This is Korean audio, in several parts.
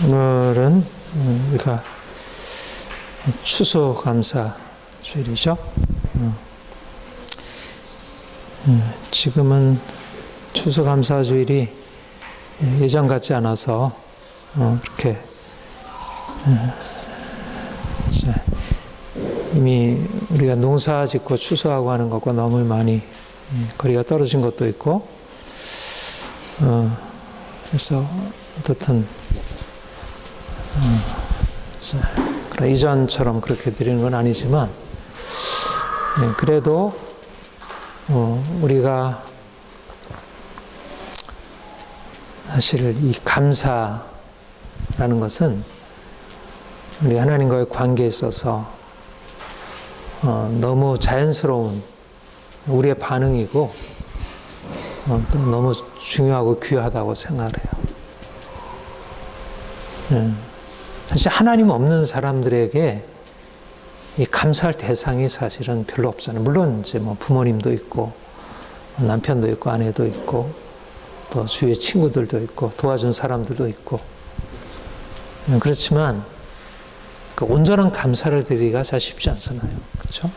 오늘은 우리가 추수감사주일이죠. 지금은 추수감사주일이 예전 같지 않아서 이렇게 이미 우리가 농사 짓고 추수하고 하는 것과 너무 많이 거리가 떨어진 것도 있고, 그래서 어떻든 이전처럼 그렇게 드리는 건 아니지만, 그래도 우리가 사실 이 감사라는 것은 우리 하나님과의 관계에 있어서 너무 자연스러운 우리의 반응이고, 또 너무 중요하고 귀하다고 생각을 해요. 사실 하나님 없는 사람들에게 이 감사할 대상이 사실은 별로 없잖아요. 물론 이제 뭐 부모님도 있고, 남편도 있고, 아내도 있고, 또 주위의 친구들도 있고, 도와준 사람들도 있고. 그렇지만 그 온전한 감사를 드리기가 잘 쉽지 않잖아요. 그렇죠?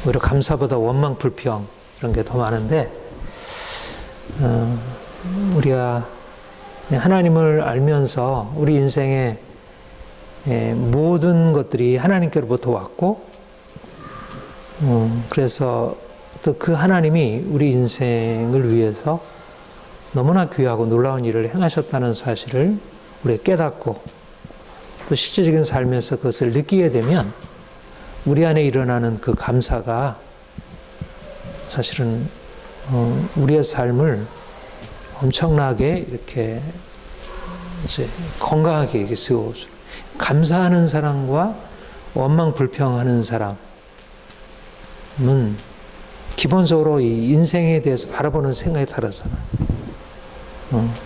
오히려 감사보다 원망, 불평 이런 게 더 많은데, 우리가 하나님을 알면서 우리 인생의 모든 것들이 하나님께로부터 왔고, 그래서 또 그 하나님이 우리 인생을 위해서 너무나 귀하고 놀라운 일을 행하셨다는 사실을 우리가 깨닫고, 또 실제적인 삶에서 그것을 느끼게 되면 우리 안에 일어나는 그 감사가 사실은 우리의 삶을 엄청나게 이렇게 이제 건강하게 이렇게 세워줘. 감사하는 사람과 원망 불평하는 사람은 기본적으로 이 인생에 대해서 바라보는 생각이 다르잖아요.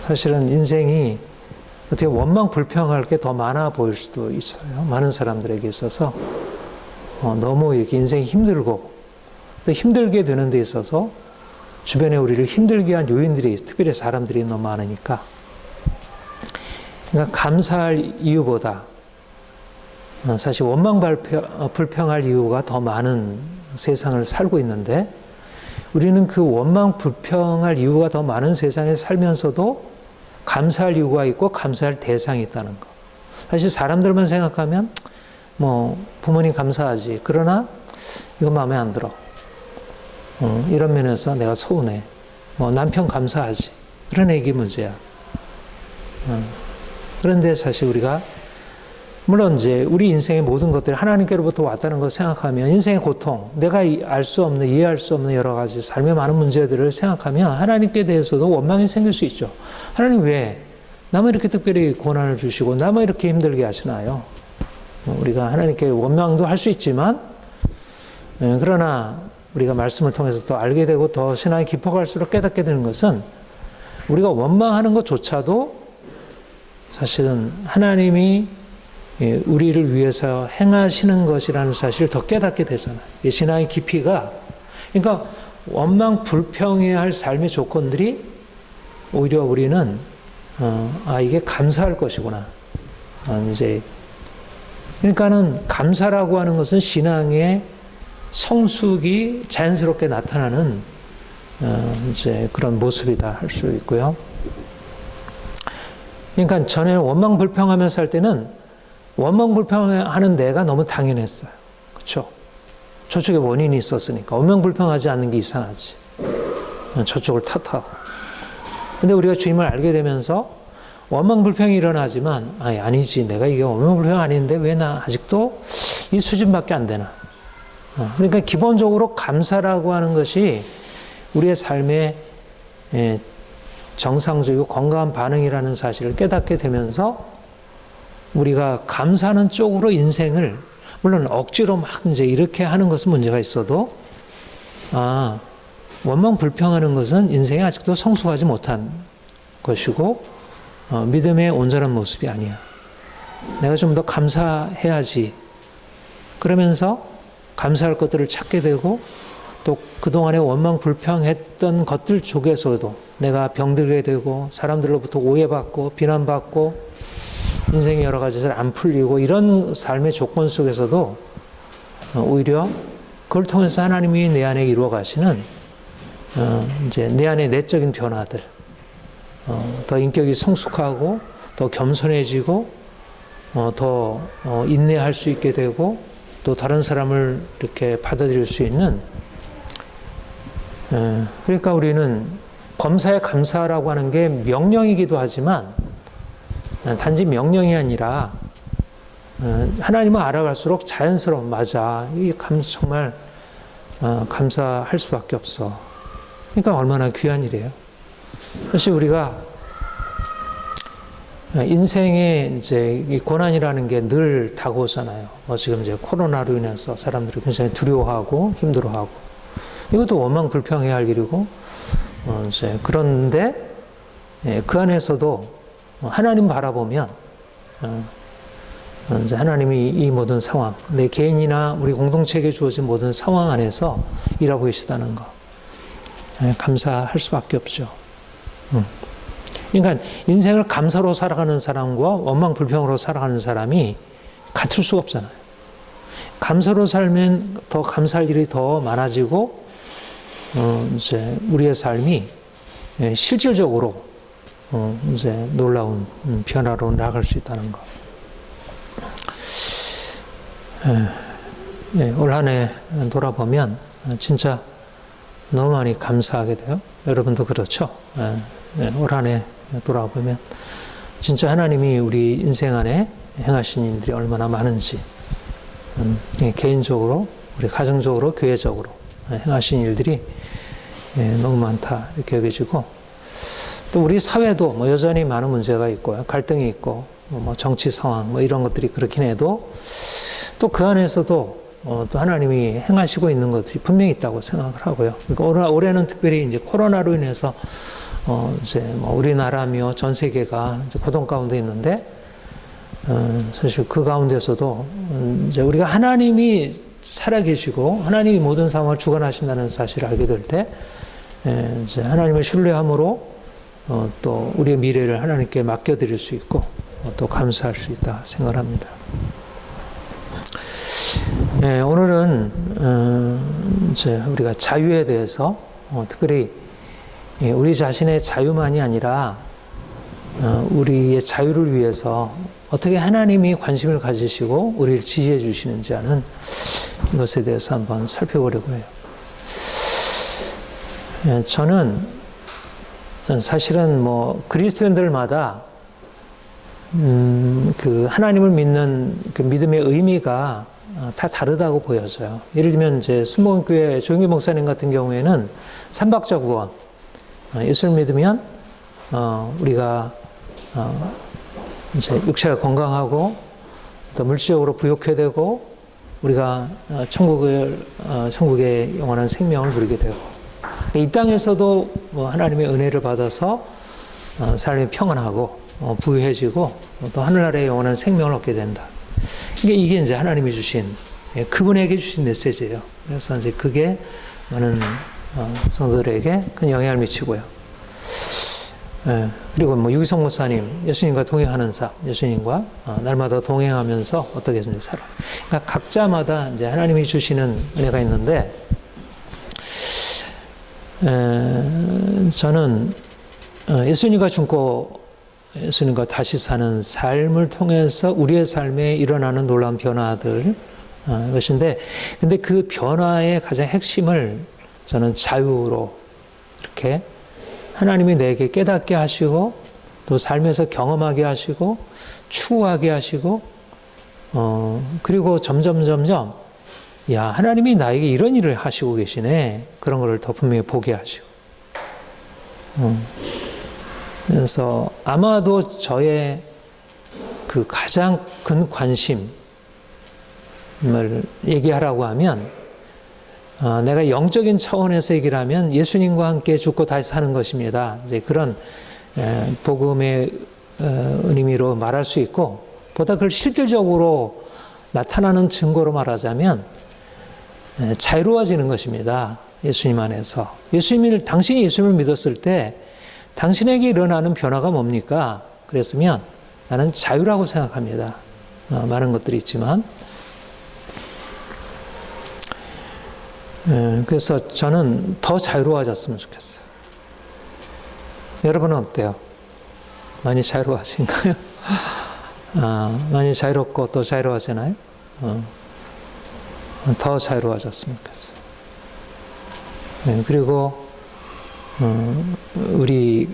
사실은 인생이 어떻게 원망 불평할 게 더 많아 보일 수도 있어요. 많은 사람들에게 있어서 너무 이렇게 인생이 힘들고, 또 힘들게 되는 데 있어서 주변에 우리를 힘들게 한 요인들이, 특별히 사람들이 너무 많으니까, 그러니까 감사할 이유보다 사실 원망 불평할 이유가 더 많은 세상을 살고 있는데, 우리는 그 원망 불평할 이유가 더 많은 세상에 살면서도 감사할 이유가 있고 감사할 대상이 있다는 거. 사실 사람들만 생각하면 뭐 부모님 감사하지, 그러나 이건 마음에 안 들어, 이런 면에서 내가 서운해, 뭐 남편 감사하지, 그런 얘기 문제야. 그런데 사실 우리가 물론 이제 우리 인생의 모든 것들이 하나님께로부터 왔다는 것을 생각하면, 인생의 고통, 내가 알 수 없는, 이해할 수 없는 여러 가지 삶의 많은 문제들을 생각하면 하나님께 대해서도 원망이 생길 수 있죠. 하나님 왜 나만 이렇게 특별히 고난을 주시고 나만 이렇게 힘들게 하시나요? 우리가 하나님께 원망도 할 수 있지만, 그러나 우리가 말씀을 통해서 더 알게 되고 더 신앙이 깊어갈수록 깨닫게 되는 것은, 우리가 원망하는 것조차도 사실은 하나님이 우리를 위해서 행하시는 것이라는 사실을 더 깨닫게 되잖아요. 신앙의 깊이가, 그러니까 원망 불평해야 할 삶의 조건들이 오히려 우리는 이게 감사할 것이구나. 이제 그러니까는 감사라고 하는 것은 신앙의 성숙이 자연스럽게 나타나는 이제 그런 모습이다 할 수 있고요. 그러니까 전에 원망 불평하면서 할 때는 원망 불평하는 내가 너무 당연했어요. 그렇죠? 저쪽에 원인이 있었으니까 원망 불평하지 않는 게 이상하지. 저쪽을 탓하고. 근데 우리가 주님을 알게 되면서 원망 불평이 일어나지만, 아니지, 내가 이게 원망 불평 아닌데 왜 나 아직도 이 수준밖에 안 되나. 그러니까 기본적으로 감사라고 하는 것이 우리의 삶의 정상적이고 건강한 반응이라는 사실을 깨닫게 되면서, 우리가 감사하는 쪽으로 인생을, 물론 억지로 막 이제 이렇게 하는 것은 문제가 있어도, 원망 불평하는 것은 인생에 아직도 성숙하지 못한 것이고, 믿음의 온전한 모습이 아니야. 내가 좀 더 감사해야지. 그러면서 감사할 것들을 찾게 되고, 또 그동안에 원망 불평했던 것들 속에서도 내가 병들게 되고 사람들로부터 오해받고 비난받고 인생이 여러 가지 잘 안 풀리고 이런 삶의 조건 속에서도 오히려 그걸 통해서 하나님이 내 안에 이루어 가시는 이제 내 안의 내적인 변화들, 더 인격이 성숙하고 더 겸손해지고 더 인내할 수 있게 되고 또 다른 사람을 이렇게 받아들일 수 있는, 그러니까 우리는 범사에 감사라고 하는 게 명령이기도 하지만 단지 명령이 아니라 하나님을 알아갈수록 자연스러운, 맞아, 이 정말 감사할 수밖에 없어. 그러니까 얼마나 귀한 일이에요. 사실 우리가 인생에 이제 이 고난이라는 게 늘 다가오잖아요. 지금 이제 코로나로 인해서 사람들이 굉장히 두려워하고 힘들어하고 이것도 원망 불평해야 할 일이고, 이제 그런데 그 안에서도 하나님 바라보면 이제 하나님이 이 모든 상황, 내 개인이나 우리 공동체에게 주어진 모든 상황 안에서 일하고 계시다는 거, 감사할 수밖에 없죠. 그러니까 인생을 감사로 살아가는 사람과 원망 불평으로 살아가는 사람이 같을 수가 없잖아요. 감사로 살면 더 감사할 일이 더 많아지고, 이제 우리의 삶이 실질적으로 이제 놀라운 변화로 나아갈 수 있다는 거. 올 한 해 돌아보면 진짜 너무 많이 감사하게 돼요. 여러분도 그렇죠? 올 한 해 돌아보면 진짜 하나님이 우리 인생 안에 행하신 일들이 얼마나 많은지, 개인적으로, 우리 가정적으로, 교회적으로 행하신 일들이 너무 많다 이렇게 여겨지고, 또 우리 사회도 뭐 여전히 많은 문제가 있고 갈등이 있고 뭐 정치 상황 뭐 이런 것들이 그렇긴 해도 또 그 안에서도 또 하나님이 행하시고 있는 것들이 분명히 있다고 생각을 하고요. 그러니까 올해는 특별히 이제 코로나로 인해서 이제 뭐 우리나라며 전 세계가 이제 고통 가운데 있는데, 사실 그 가운데서도 이제 우리가 하나님이 살아계시고 하나님이 모든 상황을 주관하신다는 사실을 알게 될 때, 이제 하나님을 신뢰함으로 또 우리의 미래를 하나님께 맡겨드릴 수 있고 또 감사할 수 있다 생각합니다. 오늘은 이제 우리가 자유에 대해서 특별히 우리 자신의 자유만이 아니라 우리의 자유를 위해서 어떻게 하나님이 관심을 가지시고 우리를 지지해 주시는지 하는 것에 대해서 한번 살펴보려고 해요. 저는 사실은 뭐 그리스도인들마다 그 하나님을 믿는 그 믿음의 의미가 다 다르다고 보여져요. 예를 들면 이제 순복음교회 조영기 목사님 같은 경우에는 삼박자 구원, 예수를 믿으면 우리가 이제 육체가 건강하고 또 물질적으로 부욕해 되고 우리가 천국의 영원한 생명을 누리게 되고, 이 땅에서도 뭐 하나님의 은혜를 받아서 삶이 평안하고 부유해지고 또 하늘나라의 영원한 생명을 얻게 된다. 이게 이제 하나님이 주신, 그분에게 주신 메시지예요. 그래서 이제 그게 많은 성도들에게 큰 영향을 미치고요. 그리고 뭐 유기성 목사님, 예수님과 동행하는 삶, 예수님과 날마다 동행하면서 어떻게 이제 살아. 그러니까 각자마다 이제 하나님이 주시는 은혜가 있는데, 저는 예수님과 죽고 예수님과 다시 사는 삶을 통해서 우리의 삶에 일어나는 놀라운 변화들 것인데, 근데 그 변화의 가장 핵심을 저는 자유로 이렇게 하나님이 내게 깨닫게 하시고 또 삶에서 경험하게 하시고 추구하게 하시고 그리고 점점 야, 하나님이 나에게 이런 일을 하시고 계시네, 그런 거를 더 분명히 보게 하시고, 그래서 아마도 저의 그 가장 큰 관심을 얘기하라고 하면, 내가 영적인 차원에서 얘기를 하면 예수님과 함께 죽고 다시 사는 것입니다. 이제 그런 복음의 의미로 말할 수 있고, 보다 그걸 실질적으로 나타나는 증거로 말하자면 자유로워지는 것입니다. 예수님 안에서. 당신이 예수님을 믿었을 때 당신에게 일어나는 변화가 뭡니까? 그랬으면 나는 자유라고 생각합니다. 많은 것들이 있지만. 그래서 저는 더 자유로워졌으면 좋겠어요. 여러분은 어때요? 많이 자유로워하신가요? 많이 자유롭고 또 자유로워지나요? 더 자유로워졌으면 좋겠어요. 네, 그리고 우리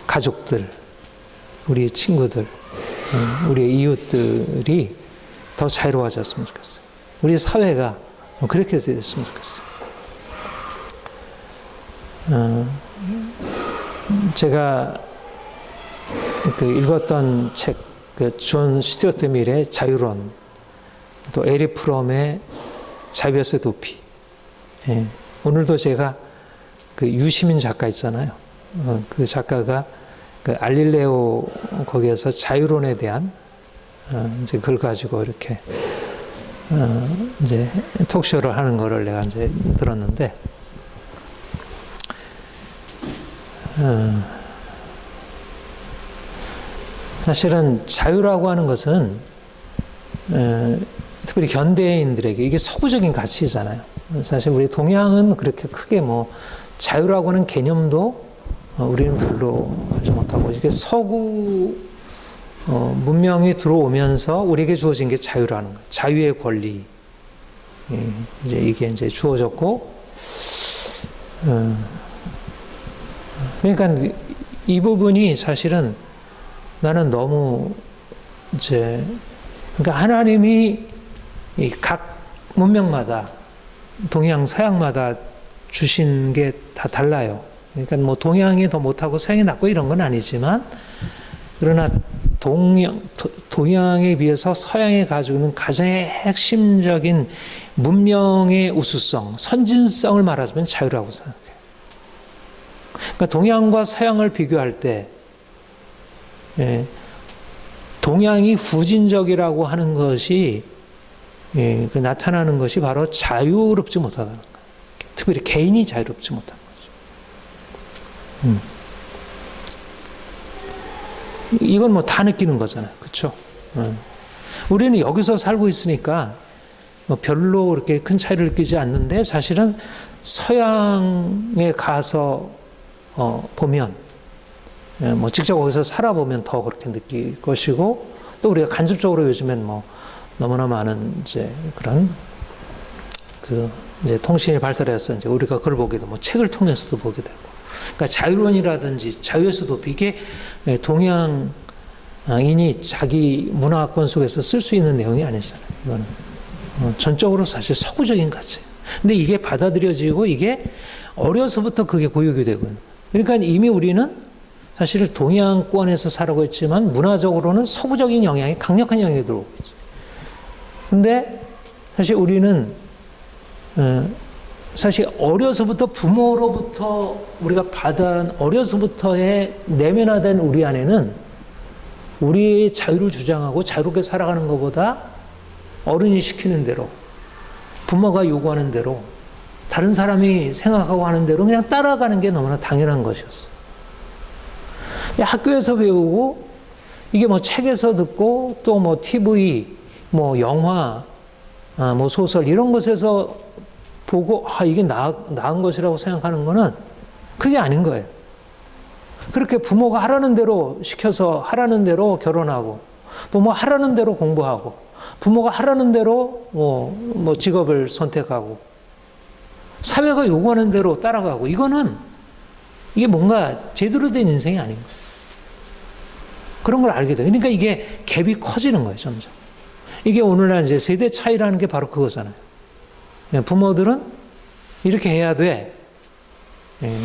가족들, 우리 친구들, 우리 이웃들이 더 자유로워졌으면 좋겠어요. 우리 사회가 좀 그렇게 됐으면 좋겠어요. 제가 읽었던 책, 존 스튜어트 밀의 자유론, 또 에리 프롬의 자유에서 도피. 예. 오늘도 제가 유시민 작가 있잖아요. 그 작가가 알릴레오 거기에서 자유론에 대한 이제 그걸 가지고 이렇게 이제 톡쇼를 하는 거를 내가 이제 들었는데, 사실은 자유라고 하는 것은 특별히 현대인들에게 이게 서구적인 가치잖아요. 사실 우리 동양은 그렇게 크게 뭐 자유라고 하는 개념도 우리는 별로 알지 못하고, 이게 서구 문명이 들어오면서 우리에게 주어진 게 자유라는 거예요. 자유의 권리. 이제 이게 이제 주어졌고, 그러니까 이 부분이 사실은 나는 너무 그러니까 하나님이 각 문명마다 동양 서양마다 주신 게 다 달라요. 그러니까 뭐 동양이 더 못하고 서양이 낫고 이런 건 아니지만, 그러나 동양에 비해서 서양이 가지고 있는 가장 핵심적인 문명의 우수성, 선진성을 말하자면 자유라고 생각해요. 그러니까 동양과 서양을 비교할 때 동양이 후진적이라고 하는 것이 나타나는 것이 바로 자유롭지 못하다는 거예요. 특별히 개인이 자유롭지 못한 거죠. 이건 뭐 다 느끼는 거잖아요. 그렇죠? 우리는 여기서 살고 있으니까 뭐 별로 그렇게 큰 차이를 느끼지 않는데, 사실은 서양에 가서 보면, 뭐 직접 거기서 살아보면 더 그렇게 느낄 것이고, 또 우리가 간접적으로 요즘엔 뭐 너무나 많은 이제 그런 이제 통신이 발달해서 이제 우리가 그걸 보기도, 뭐 책을 통해서도 보게 되고. 그러니까 자유론이라든지 자유에서 도피, 이게 동양인이 자기 문화권 속에서 쓸 수 있는 내용이 아니잖아요. 이거는 전적으로 사실 서구적인 가치예요. 근데 이게 받아들여지고 이게 어려서부터 그게 교육이 되고요. 그러니까 이미 우리는 사실 동양권에서 살아고 있지만 문화적으로는 서구적인 영향이, 강력한 영향이 들어오고 있죠. 근데 사실 우리는 사실 어려서부터 부모로부터 우리가 받은 어려서부터의 내면화된 우리 안에는 우리의 자유를 주장하고 자유롭게 살아가는 것보다 어른이 시키는 대로, 부모가 요구하는 대로, 다른 사람이 생각하고 하는 대로 그냥 따라가는 게 너무나 당연한 것이었어. 학교에서 배우고, 이게 뭐 책에서 듣고, 또 뭐 TV, 뭐 영화, 뭐 소설 이런 것에서 보고 이게 나은 것이라고 생각하는 거는 그게 아닌 거예요. 그렇게 부모가 하라는 대로 시켜서 하라는 대로 결혼하고, 부모가 하라는 대로 공부하고, 부모가 하라는 대로 뭐 직업을 선택하고, 사회가 요구하는 대로 따라가고, 이게 뭔가 제대로 된 인생이 아닌 거예요. 그런 걸 알게 돼요. 그러니까 이게 갭이 커지는 거예요, 점점. 이게 오늘날 이제 세대 차이라는 게 바로 그거잖아요. 부모들은 이렇게 해야 돼.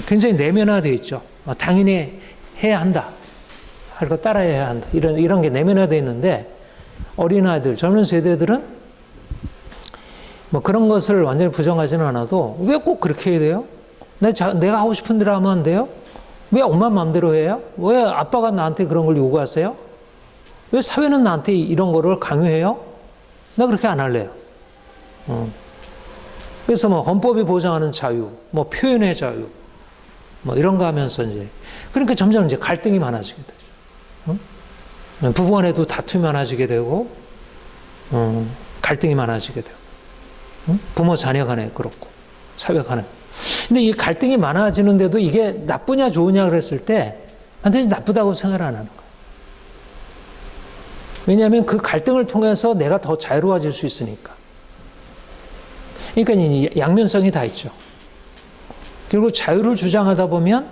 굉장히 내면화되어 있죠. 당연히 해야 한다. 할 거 따라해야 한다. 이런 게 내면화되어 있는데, 어린아이들, 젊은 세대들은 뭐 그런 것을 완전히 부정하지는 않아도 왜 꼭 그렇게 해야 돼요? 내가 하고 싶은 대로 하면 안 돼요? 왜 엄마 마음대로 해요? 왜 아빠가 나한테 그런 걸 요구하세요? 왜 사회는 나한테 이런 거를 강요해요? 나 그렇게 안 할래요. 그래서 뭐 헌법이 보장하는 자유, 뭐 표현의 자유, 뭐 이런 거 하면서 이제 그러니까 점점 이제 갈등이 많아지게 되죠. 부부 간에도 다툼이 많아지게 되고, 갈등이 많아지게 되고, 부모 자녀 간에 그렇고, 사회 간에. 근데 이 갈등이 많아지는데도 이게 나쁘냐 좋으냐 그랬을 때 완전히 나쁘다고 생각을 안 하는 거예요. 왜냐하면 그 갈등을 통해서 내가 더 자유로워질 수 있으니까. 그러니까 이 양면성이 다 있죠. 결국 자유를 주장하다 보면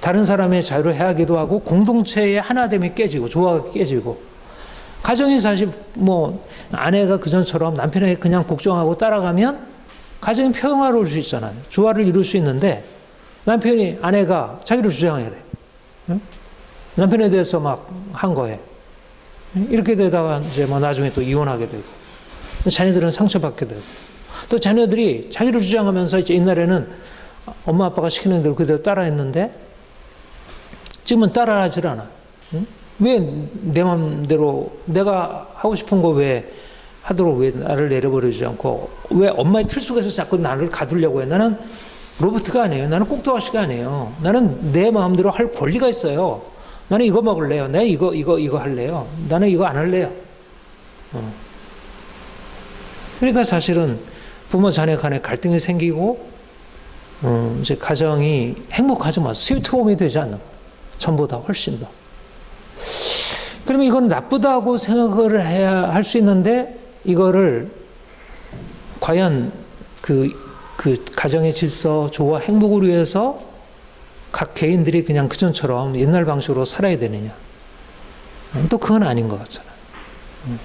다른 사람의 자유를 해하기도 하고 공동체의 하나됨이 깨지고 조화가 깨지고 가정이 사실 뭐 아내가 그전처럼 남편에게 그냥 복종하고 따라가면 가정이 평화로울 수 있잖아요. 조화를 이룰 수 있는데 남편이 아내가 자기를 주장해야 돼. 응? 남편에 대해서 막 한 거에 이렇게 되다가 이제 뭐 나중에 또 이혼하게 되고 자녀들은 상처받게 되고 또 자녀들이 자기를 주장하면서 이제 옛날에는 엄마 아빠가 시키는 대로 그대로 따라했는데 지금은 따라하질 않아. 응? 왜 내 마음대로 내가 하고 싶은 거 왜 하도록 왜 나를 내려버리지 않고 왜 엄마의 틀 속에서 자꾸 나를 가두려고 해. 나는 로봇가 아니에요. 나는 꽁토아씨가 아니에요. 나는 내 마음대로 할 권리가 있어요. 나는 이거 먹을래요. 내가 이거 할래요. 나는 이거 안 할래요. 그러니까 사실은 부모 자녀 간에 갈등이 생기고 이제 가정이 행복하지만 스위트홈이 되지 않는 거예요. 전보다 훨씬 더. 그러면 이건 나쁘다고 생각을 해야 할 수 있는데 이거를 과연 그 가정의 질서, 조화, 행복을 위해서 각 개인들이 그냥 그전처럼 옛날 방식으로 살아야 되느냐. 또 그건 아닌 것 같잖아요.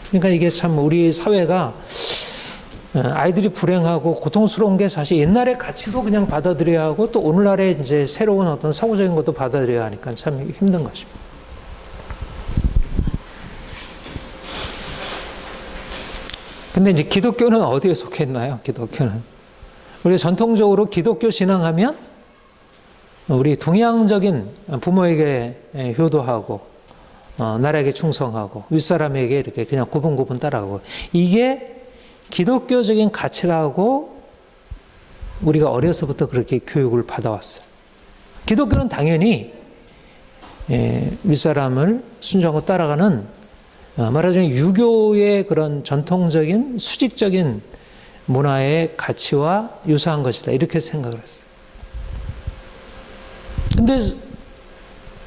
그러니까 이게 참 우리 사회가 아이들이 불행하고 고통스러운 게 사실 옛날의 가치도 그냥 받아들여야 하고 또 오늘날의 이제 새로운 어떤 사고적인 것도 받아들여야 하니까 참 힘든 것입니다. 근데 이제 기독교는 어디에 속해 있나요? 기독교는. 우리가 전통적으로 기독교 신앙하면 우리 동양적인 부모에게 효도하고 나라에게 충성하고 윗사람에게 이렇게 그냥 고분고분 따라가고 이게 기독교적인 가치라고 우리가 어려서부터 그렇게 교육을 받아왔어요. 기독교는 당연히 윗사람을 순종하고 따라가는 말하자면 유교의 그런 전통적인 수직적인 문화의 가치와 유사한 것이다. 이렇게 생각을 했어요. 근데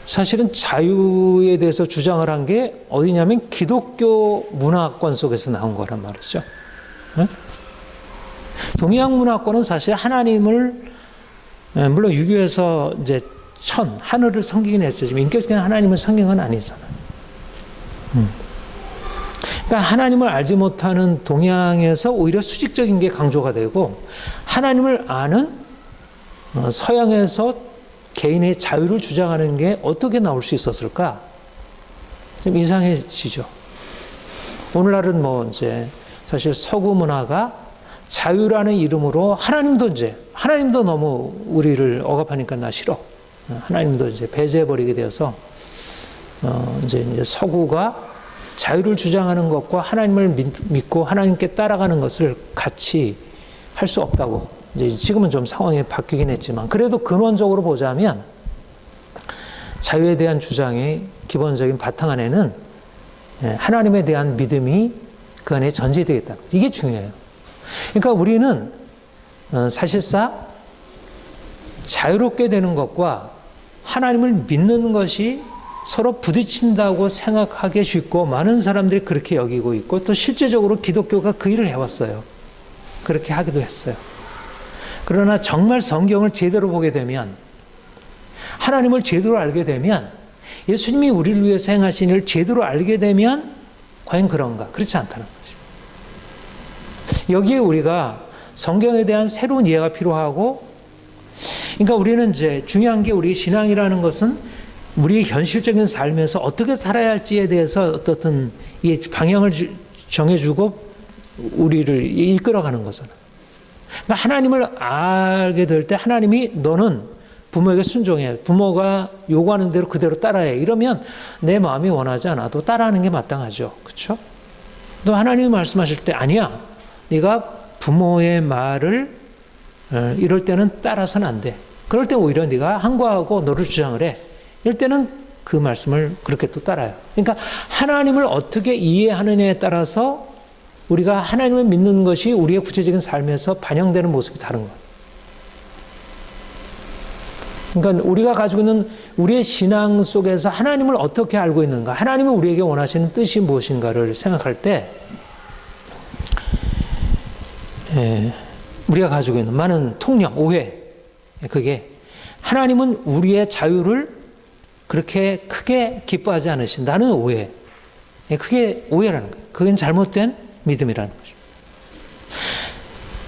사실은 자유에 대해서 주장을 한 게 어디냐면 기독교 문화권 속에서 나온 거란 말이죠. 동양 문화권은 사실 하나님을 물론 유교에서 이제 하늘을 섬기긴 했죠. 지금 인격적인 하나님을 섬긴 건 아니잖아요. 그러니까 하나님을 알지 못하는 동양에서 오히려 수직적인 게 강조가 되고 하나님을 아는 서양에서 개인의 자유를 주장하는 게 어떻게 나올 수 있었을까? 좀 이상해지죠. 오늘날은 뭐 이제 사실 서구 문화가 자유라는 이름으로 하나님도 너무 우리를 억압하니까 나 싫어. 하나님도 이제 배제해버리게 되어서 이제 서구가 자유를 주장하는 것과 하나님을 믿고 하나님께 따라가는 것을 같이 할 수 없다고. 이제 지금은 좀 상황이 바뀌긴 했지만 그래도 근원적으로 보자면 자유에 대한 주장의 기본적인 바탕 안에는 하나님에 대한 믿음이 그 안에 전제되어 있다. 이게 중요해요. 그러니까 우리는 사실상 자유롭게 되는 것과 하나님을 믿는 것이 서로 부딪힌다고 생각하기 쉽고 많은 사람들이 그렇게 여기고 있고 또 실제적으로 기독교가 그 일을 해왔어요. 그렇게 하기도 했어요. 그러나 정말 성경을 제대로 보게 되면 하나님을 제대로 알게 되면 예수님이 우리를 위해서 행하신 일을 제대로 알게 되면 과연 그런가? 그렇지 않다는 것입니다. 여기에 우리가 성경에 대한 새로운 이해가 필요하고 그러니까 우리는 이제 중요한 게 우리 신앙이라는 것은 우리의 현실적인 삶에서 어떻게 살아야 할지에 대해서 어떻든 이 방향을 정해주고 우리를 이끌어가는 거잖아요. 그러니까 하나님을 알게 될 때 하나님이 너는 부모에게 순종해. 부모가 요구하는 대로 그대로 따라해. 이러면 내 마음이 원하지 않아도 따라하는 게 마땅하죠. 그렇죠? 또 하나님이 말씀하실 때 아니야. 네가 부모의 말을 이럴 때는 따라서는 안 돼. 그럴 때 오히려 네가 항거하고 너를 주장을 해. 이럴 때는 그 말씀을 그렇게 또 따라요. 그러니까 하나님을 어떻게 이해하느냐에 따라서 우리가 하나님을 믿는 것이 우리의 구체적인 삶에서 반영되는 모습이 다른 거예요. 그러니까 우리가 가지고 있는 우리의 신앙 속에서 하나님을 어떻게 알고 있는가, 하나님은 우리에게 원하시는 뜻이 무엇인가를 생각할 때 우리가 가지고 있는 많은 통념, 오해, 그게 하나님은 우리의 자유를 그렇게 크게 기뻐하지 않으신다는 오해. 그게 오해라는 거예요. 그건 잘못된 믿음이라는 거죠.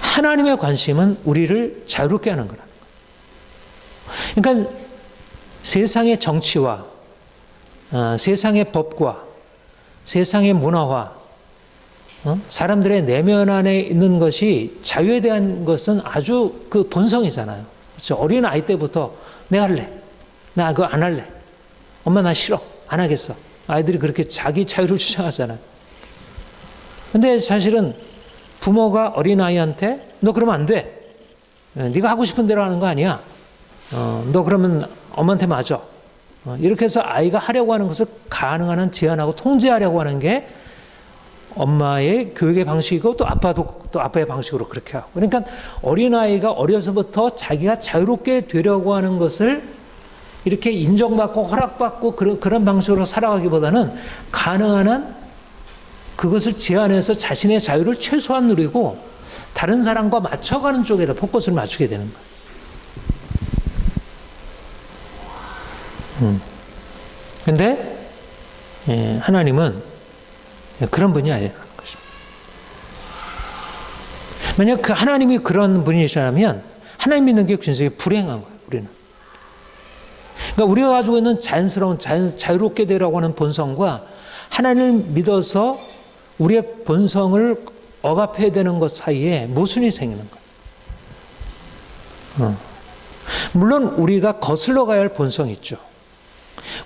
하나님의 관심은 우리를 자유롭게 하는 거라는 거예요. 그러니까 세상의 정치와 세상의 법과 세상의 문화와 사람들의 내면 안에 있는 것이 자유에 대한 것은 아주 그 본성이잖아요. 그렇죠? 어린 아이 때부터 내가 할래. 나 그거 안 할래. 엄마 나 싫어. 안 하겠어. 아이들이 그렇게 자기 자유를 주장하잖아요. 근데 사실은 부모가 어린아이한테 너 그러면 안 돼. 네가 하고 싶은 대로 하는 거 아니야. 너 그러면 엄마한테 맞아. 이렇게 해서 아이가 하려고 하는 것을 가능한 한 제한하고 통제하려고 하는 게 엄마의 교육의 방식이고 또 아빠도 또 아빠의 방식으로 그렇게 하고. 그러니까 어린아이가 어려서부터 자기가 자유롭게 되려고 하는 것을 이렇게 인정받고 허락받고 그런 방식으로 살아가기보다는 가능한 한 그것을 제한해서 자신의 자유를 최소한 누리고 다른 사람과 맞춰가는 쪽에다 포커스를 맞추게 되는 거예요. 근데 하나님은 그런 분이 아니라는 것입니다. 만약 그 하나님이 그런 분이시라면 하나님 믿는 게 굉장히 불행한 거예요. 우리는. 그러니까 우리가 가지고 있는 자연스러운 자유롭게 되라고 하는 본성과 하나님을 믿어서 우리의 본성을 억압해야 되는 것 사이에 모순이 생기는 거예요. 물론 우리가 거슬러 가야 할 본성이 있죠.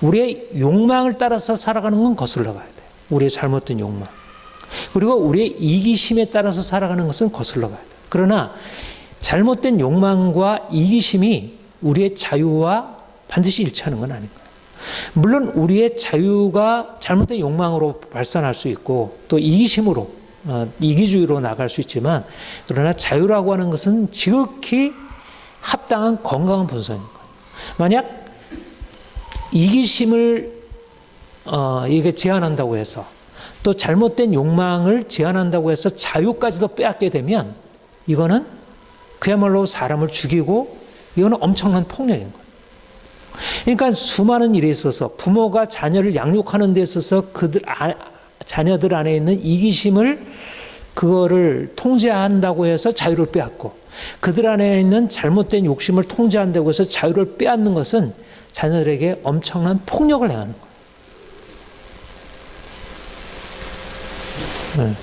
우리의 욕망을 따라서 살아가는 건 거슬러 가야 돼요. 우리의 잘못된 욕망. 그리고 우리의 이기심에 따라서 살아가는 것은 거슬러 가야 돼요. 그러나 잘못된 욕망과 이기심이 우리의 자유와 반드시 일치하는 건 아닌 거예요. 물론 우리의 자유가 잘못된 욕망으로 발산할 수 있고 또 이기심으로 이기주의로 나갈 수 있지만 그러나 자유라고 하는 것은 지극히 합당한 건강한 본성인 거예요. 만약 이기심을 이게 제한한다고 해서 또 잘못된 욕망을 제한한다고 해서 자유까지도 빼앗게 되면 이거는 그야말로 사람을 죽이고 이거는 엄청난 폭력인 거예요. 그러니까 수많은 일에 있어서 부모가 자녀를 양육하는 데 있어서 자녀들 안에 있는 이기심을 그거를 통제한다고 해서 자유를 빼앗고 그들 안에 있는 잘못된 욕심을 통제한다고 해서 자유를 빼앗는 것은 자녀들에게 엄청난 폭력을 행하는 거예요.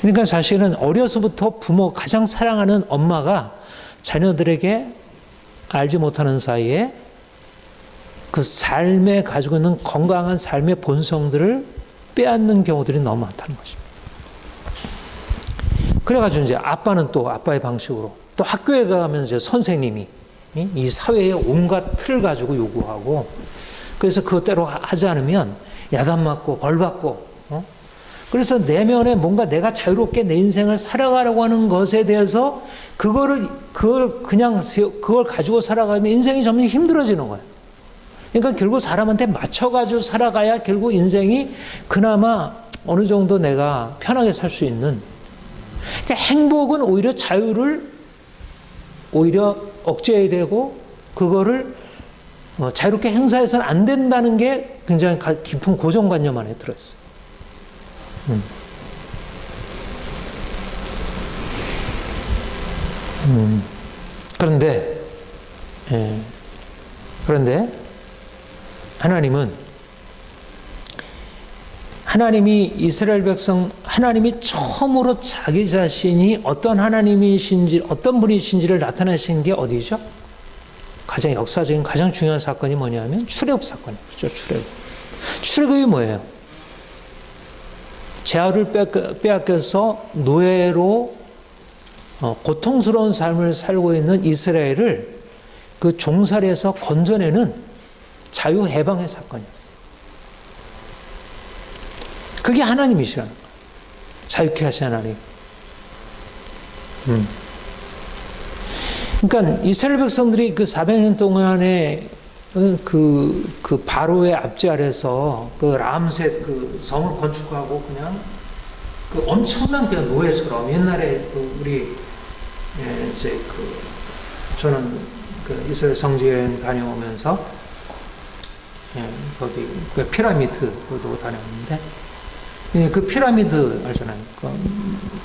그러니까 사실은 어려서부터 부모 가장 사랑하는 엄마가 자녀들에게 알지 못하는 사이에 그 삶에 가지고 있는 건강한 삶의 본성들을 빼앗는 경우들이 너무 많다는 것입니다. 그래가지고 이제 아빠는 또 아빠의 방식으로 또 학교에 가면 이제 선생님이 이 사회의 온갖 틀을 가지고 요구하고 그래서 그것대로 하지 않으면 야단 맞고 벌 받고 그래서 내면에 뭔가 내가 자유롭게 내 인생을 살아가려고 하는 것에 대해서 그걸 가지고 살아가면 인생이 점점 힘들어지는 거예요. 그러니까 결국 사람한테 맞춰가지고 살아가야 결국 인생이 그나마 어느 정도 내가 편하게 살 수 있는. 그러니까 행복은 오히려 자유를 오히려 억제해야 되고 그거를 자유롭게 행사해서는 안 된다는 게 굉장히 깊은 고정관념 안에 들어있어요. 그런데 하나님이 이스라엘 백성, 하나님이 처음으로 자기 자신이 어떤 하나님이신지, 어떤 분이신지를 나타내신 게 어디죠? 가장 역사적인, 가장 중요한 사건이 뭐냐면 출애굽 사건이죠. 출애굽이 뭐예요? 제아를 빼앗겨서 노예로 고통스러운 삶을 살고 있는 이스라엘을 그 종살이에서 건져내는 자유해방의 사건이었어요. 그게 하나님이시라는 거예요. 자유케 하신 하나님. 그러니까 이스라엘 백성들이 그 400년 동안에 그 바로의 압제 아래서 그 람셋 그 성을 건축하고 그냥 그 엄청난 그냥 노예처럼 옛날에 그 우리 이제 저는 그 이스라엘 성지 여행 다녀오면서 거기 그 피라미드도 다녔는데 그 피라미드 알잖아요. 그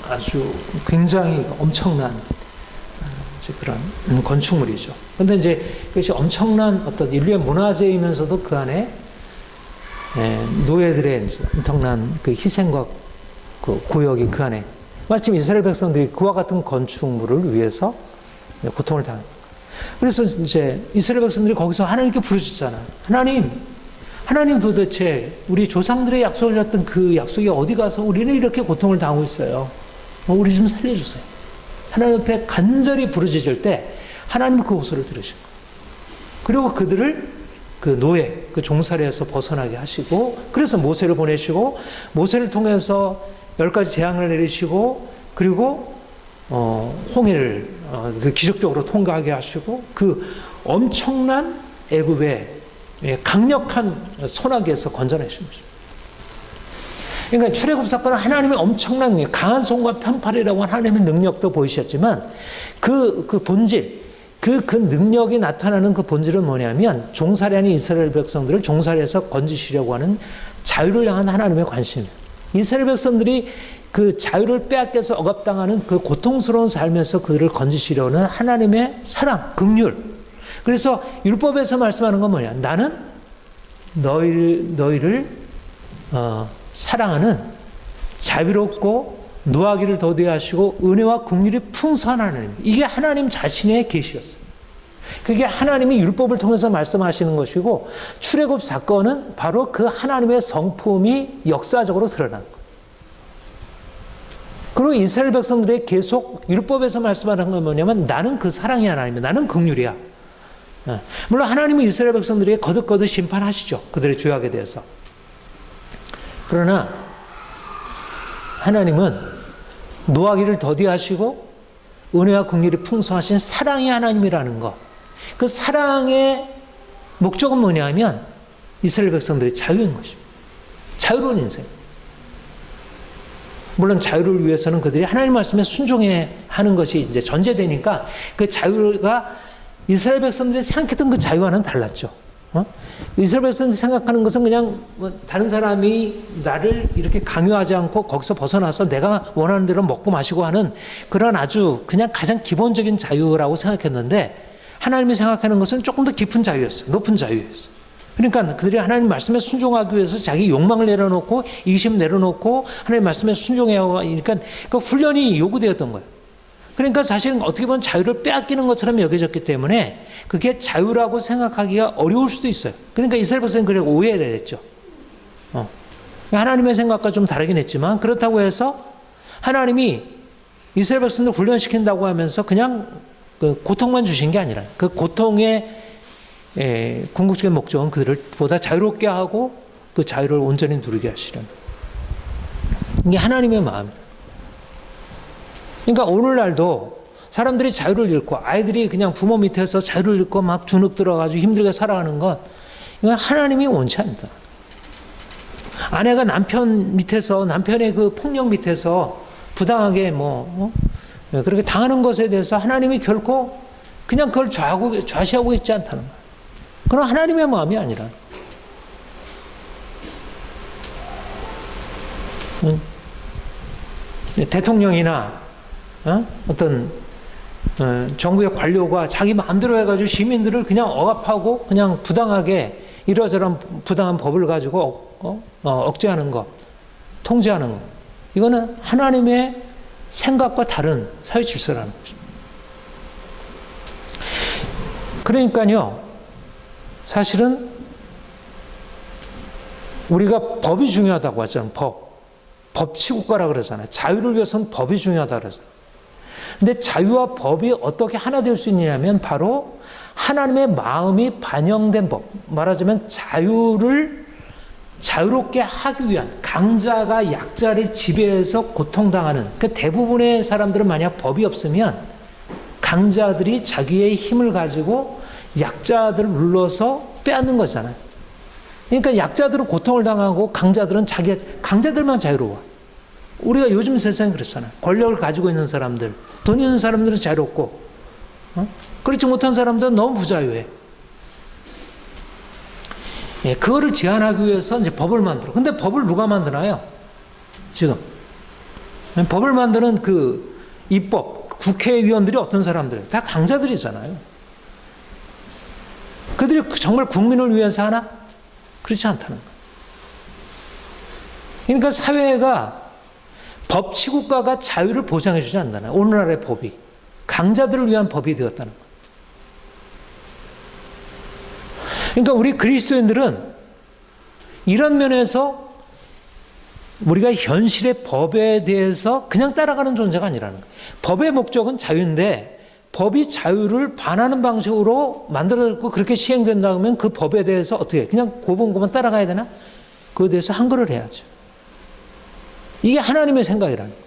아주 굉장히 엄청난 그런 건축물이죠. 그런데 이제 그것이 엄청난 어떤 인류의 문화재이면서도 그 안에 노예들의 엄청난 그 희생과 그 고역이 그 안에 마침 이스라엘 백성들이 그와 같은 건축물을 위해서 고통을 당합니다. 그래서 이제 이스라엘 백성들이 거기서 하나님께 부르짖잖아요. 하나님 도대체 우리 조상들의 약속을 줬던 그 약속이 어디 가서 우리는 이렇게 고통을 당하고 있어요. 우리 좀 살려주세요. 하나님 앞에 간절히 부르짖을 때 하나님은 그 호소를 들으신 거예요. 그리고 그들을 그 노예, 그 종살이에서 벗어나게 하시고 그래서 모세를 보내시고 모세를 통해서 10가지 재앙을 내리시고 그리고 홍해를 그 기적적으로 통과하게 하시고 그 엄청난 애굽의 강력한 소나기에서 건져내신 것입니다. 그러니까 출애굽 사건은 하나님의 엄청난 강한 손과 편팔이라고 하나님의 능력도 보이셨지만 그 본질, 그 능력이 나타나는 그 본질은 뭐냐면 종살이 아닌 이스라엘 백성들을 종살이에서 건지시려고 하는 자유를 향한 하나님의 관심이에요. 이스라엘 백성들이 그 자유를 빼앗겨서 억압당하는 그 고통스러운 삶에서 그들을 건지시려는 하나님의 사랑, 긍휼. 그래서 율법에서 말씀하는 건 뭐냐? 나는 너희를 사랑하는 자비롭고 노하기를 더디게 하시고 은혜와 긍휼이 풍성한 하나님. 이게 하나님 자신의 계시였어요. 그게 하나님이 율법을 통해서 말씀하시는 것이고 출애굽 사건은 바로 그 하나님의 성품이 역사적으로 드러난 거예요. 그리고 이스라엘 백성들이 계속 율법에서 말씀하는 건 뭐냐면 나는 그 사랑이 하나님이야. 나는 긍휼이야. 물론 하나님은 이스라엘 백성들에게 거듭거듭 심판하시죠. 그들의 죄악에 대해서. 그러나 하나님은 노하기를 더디하시고 은혜와 긍휼이 풍성하신 사랑의 하나님이라는 것. 그 사랑의 목적은 뭐냐면 이스라엘 백성들의 자유인 것입니다. 자유로운 인생. 물론 자유를 위해서는 그들이 하나님 말씀에 순종해야 하는 것이 이제 전제되니까 그 자유가 이스라엘 백성들이 생각했던 그 자유와는 달랐죠. 이스라엘 백성들이 생각하는 것은 그냥 다른 사람이 나를 이렇게 강요하지 않고 거기서 벗어나서 내가 원하는 대로 먹고 마시고 하는 그런 아주 그냥 가장 기본적인 자유라고 생각했는데 하나님이 생각하는 것은 조금 더 깊은 자유였어요. 높은 자유였어요. 그러니까 그들이 하나님 말씀에 순종하기 위해서 자기 욕망을 내려놓고 이기심 내려놓고 하나님 말씀에 순종해야 하니까 그 훈련이 요구되었던 거예요. 그러니까 사실은 어떻게 보면 자유를 빼앗기는 것처럼 여겨졌기 때문에 그게 자유라고 생각하기가 어려울 수도 있어요. 그러니까 이스라엘 백성은 그래 오해를 했죠. 하나님의 생각과 좀 다르긴 했지만 그렇다고 해서 하나님이 이스라엘 백성들 훈련시킨다고 하면서 그냥 그 고통만 주신 게 아니라 그 고통의 궁극적인 목적은 그들을 보다 자유롭게 하고 그 자유를 온전히 누리게 하시려는 이게 하나님의 마음이에요. 그러니까 오늘날도 사람들이 자유를 잃고 아이들이 그냥 부모 밑에서 자유를 잃고 막 주눅 들어가지고 힘들게 살아가는 것 이건 하나님이 원치 않다. 아내가 남편 밑에서 남편의 그 폭력 밑에서 부당하게 그렇게 당하는 것에 대해서 하나님이 결코 그냥 그걸 좌시하고 있지 않다는 거예요. 그건 하나님의 마음이 아니라. 대통령이나 어떤 정부의 관료가 자기 마음대로 해가지고 시민들을 그냥 억압하고 그냥 부당하게 이러저런 부당한 법을 가지고 억제하는 것, 통제하는 것. 이거는 하나님의 생각과 다른 사회 질서라는 것입니다. 그러니까요, 사실은 우리가 법이 중요하다고 하잖아요. 법치국가라 그러잖아요. 자유를 위해서는 법이 중요하다 그러잖아요. 근데 자유와 법이 어떻게 하나 될 수 있냐면 바로 하나님의 마음이 반영된 법. 말하자면 자유롭게 하기 위한, 강자가 약자를 지배해서 고통당하는, 그 대부분의 사람들은 만약 법이 없으면 강자들이 자기의 힘을 가지고 약자들을 눌러서 빼앗는 거잖아요. 그러니까 약자들은 고통을 당하고 강자들만 자유로워. 우리가 요즘 세상이 그렇잖아요. 권력을 가지고 있는 사람들, 돈 있는 사람들은 자유롭고, 그렇지 못한 사람들은 너무 부자유해. 예, 그거를 제한하기 위해서 이제 법을 만들어. 근데 법을 누가 만드나요? 지금. 법을 만드는 그 입법, 국회의원들이 어떤 사람들? 다 강자들이잖아요. 그들이 정말 국민을 위해서 하나? 그렇지 않다는 거예요. 그러니까 사회가 법치국가가 자유를 보장해 주지 않잖아요. 오늘날의 법이. 강자들을 위한 법이 되었다는 거예요. 그러니까 우리 그리스도인들은 이런 면에서 우리가 현실의 법에 대해서 그냥 따라가는 존재가 아니라는 거예요. 법의 목적은 자유인데 법이 자유를 반하는 방식으로 만들어졌고 그렇게 시행된다면 그 법에 대해서 어떻게 그냥 고분고분 따라가야 되나? 그거에 대해서 항거를 해야죠. 이게 하나님의 생각이라는 거예요.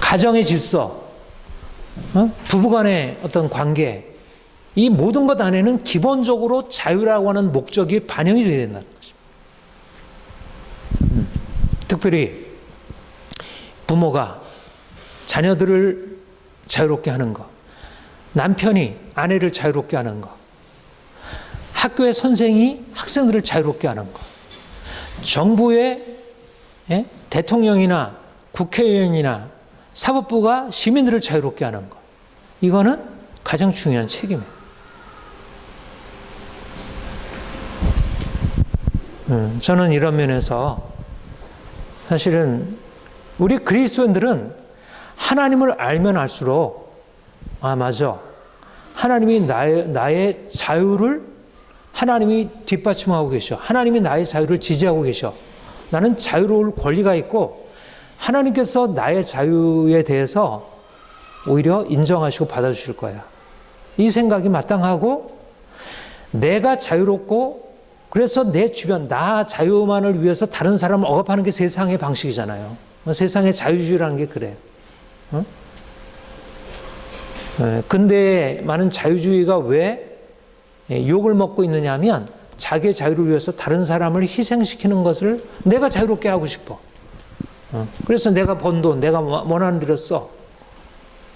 가정의 질서, 부부간의 어떤 관계, 이 모든 것 안에는 기본적으로 자유라고 하는 목적이 반영이 되어야 된다는 것입니다. 특별히 부모가 자녀들을 자유롭게 하는 것, 남편이 아내를 자유롭게 하는 것, 학교의 선생이 학생들을 자유롭게 하는 것, 정부의 대통령이나 국회의원이나 사법부가 시민들을 자유롭게 하는 것, 이거는 가장 중요한 책임이에요. 저는 이런 면에서 사실은 우리 그리스도인들은 하나님을 알면 알수록 맞아. 하나님이 나의 자유를 하나님이 뒷받침하고 계셔. 하나님이 나의 자유를 지지하고 계셔. 나는 자유로울 권리가 있고 하나님께서 나의 자유에 대해서 오히려 인정하시고 받아주실 거야. 이 생각이 마땅하고 내가 자유롭고 그래서 내 주변 나 자유만을 위해서 다른 사람을 억압하는 게 세상의 방식이잖아요. 세상의 자유주의라는 게 그래요. 근데 많은 자유주의가 왜 욕을 먹고 있느냐 하면 자기의 자유를 위해서 다른 사람을 희생시키는 것을 내가 자유롭게 하고 싶어. 그래서 내가 번 돈 내가 원하는 대로 써.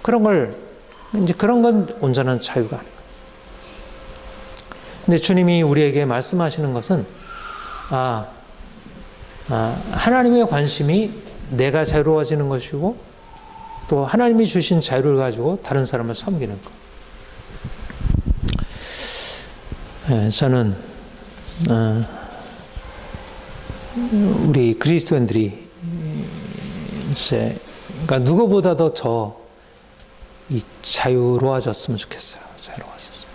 그런 건 온전한 자유가 아니에요. 근데 주님이 우리에게 말씀하시는 것은 하나님의 관심이 내가 자유로워지는 것이고 또 하나님이 주신 자유를 가지고 다른 사람을 섬기는 것. 저는 우리 그리스도인들이 그러니까 누구보다도 이 자유로워졌으면 좋겠어요. 자유로워졌으면.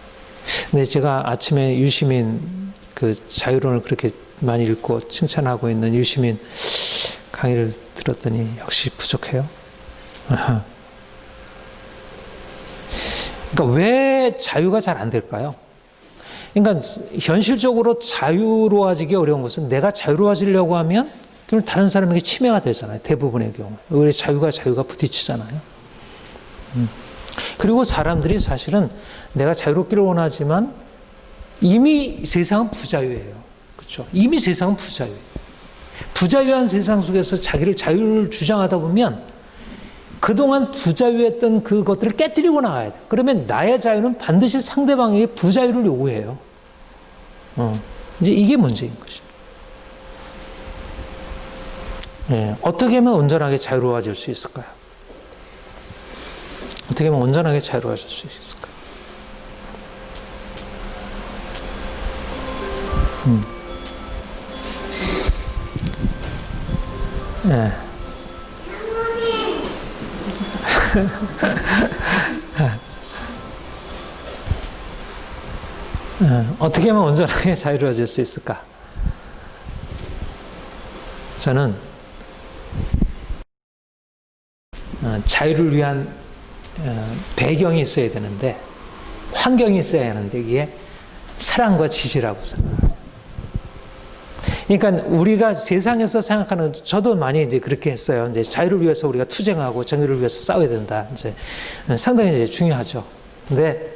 근데 제가 아침에 유시민 그 자유론을 그렇게 많이 읽고 칭찬하고 있는 유시민 강의를 들었더니 역시 부족해요. 그러니까 왜 자유가 잘 안 될까요? 그러니까 현실적으로 자유로워지기 어려운 것은 내가 자유로워지려고 하면 그럼 다른 사람에게 침해가 되잖아요. 대부분의 경우. 우리 자유가 부딪히잖아요. 그리고 사람들이 사실은 내가 자유롭기를 원하지만 이미 세상은 부자유예요. 그렇죠? 이미 세상은 부자유예요. 부자유한 세상 속에서 자유를 주장하다 보면 그동안 부자유했던 그것들을 깨뜨리고 나가야 돼요. 그러면 나의 자유는 반드시 상대방에게 부자유를 요구해요. 이제 이게 문제인 것이죠. 어떻게 하면 온전하게 자유로워질 수 있을까요? 어떻게 하면 온전하게 자유로워질 수 있을까요? 어떻게 하면 온전하게 자유로워질 수 있을까? 저는 자유를 위한 배경이 있어야 되는데, 환경이 있어야 하는데, 이게 사랑과 지지라고 생각합니다. 그러니까 우리가 세상에서 생각하는, 저도 많이 이제 그렇게 했어요. 이제 자유를 위해서 우리가 투쟁하고 정의를 위해서 싸워야 된다. 이제 상당히 이제 중요하죠. 근데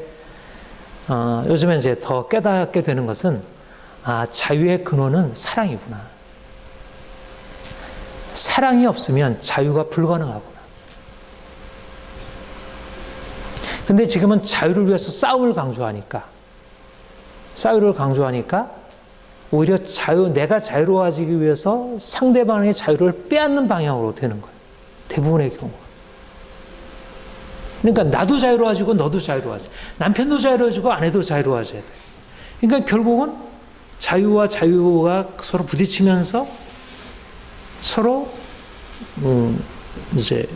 요즘에 이제 더 깨닫게 되는 것은, 자유의 근원은 사랑이구나. 사랑이 없으면 자유가 불가능하구나. 근데 지금은 자유를 위해서 싸움을 강조하니까 오히려 내가 자유로워지기 위해서 상대방의 자유를 빼앗는 방향으로 되는 거예요. 대부분의 경우. 그러니까 나도 자유로워지고 너도 자유로워져. 남편도 자유로워지고 아내도 자유로워져야 돼. 그러니까 결국은 자유와 자유가 서로 부딪히면서 서로 이제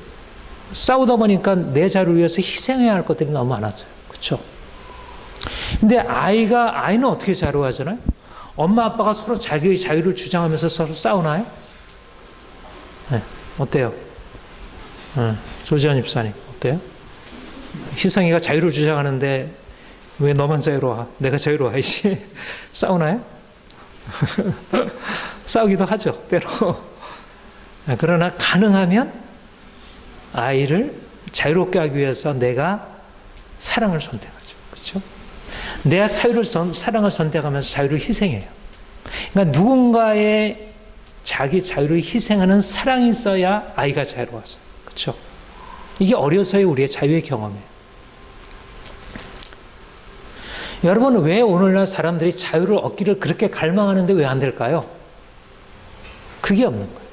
싸우다 보니까 내 자유를 위해서 희생해야 할 것들이 너무 많아져요. 그렇죠? 근데 아이는 어떻게 자유로워하잖아요? 엄마 아빠가 서로 자기의 자유를 주장하면서 서로 싸우나요? 네. 어때요? 조지현 집사님 어때요? 희성이가 자유를 주장하는데 왜 너만 자유로워? 내가 자유로워야지. 싸우나요? 싸우기도 하죠, 때로. 그러나 가능하면 아이를 자유롭게 하기 위해서 내가 사랑을 선택하죠. 그렇죠? 내 사랑을 선택하면서 자유를 희생해요. 그러니까 누군가의 자기 자유를 희생하는 사랑이 있어야 아이가 자유로워져요. 그렇죠? 이게 어려서의 우리의 자유의 경험이에요. 여러분, 왜 오늘날 사람들이 자유를 얻기를 그렇게 갈망하는데 왜 안 될까요? 그게 없는 거예요.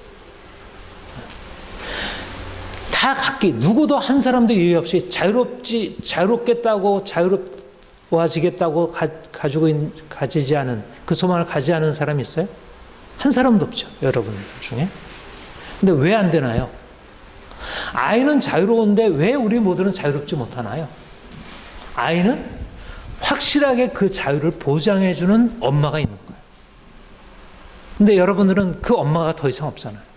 다 각기, 누구도 한 사람도 예외 없이 자유롭겠다고, 자유로워지겠다고 가지지 않은, 그 소망을 가지지 않은 사람이 있어요? 한 사람도 없죠, 여러분들 중에. 근데 왜 안 되나요? 아이는 자유로운데 왜 우리 모두는 자유롭지 못하나요? 아이는 확실하게 그 자유를 보장해주는 엄마가 있는 거예요. 근데 여러분들은 그 엄마가 더 이상 없잖아요.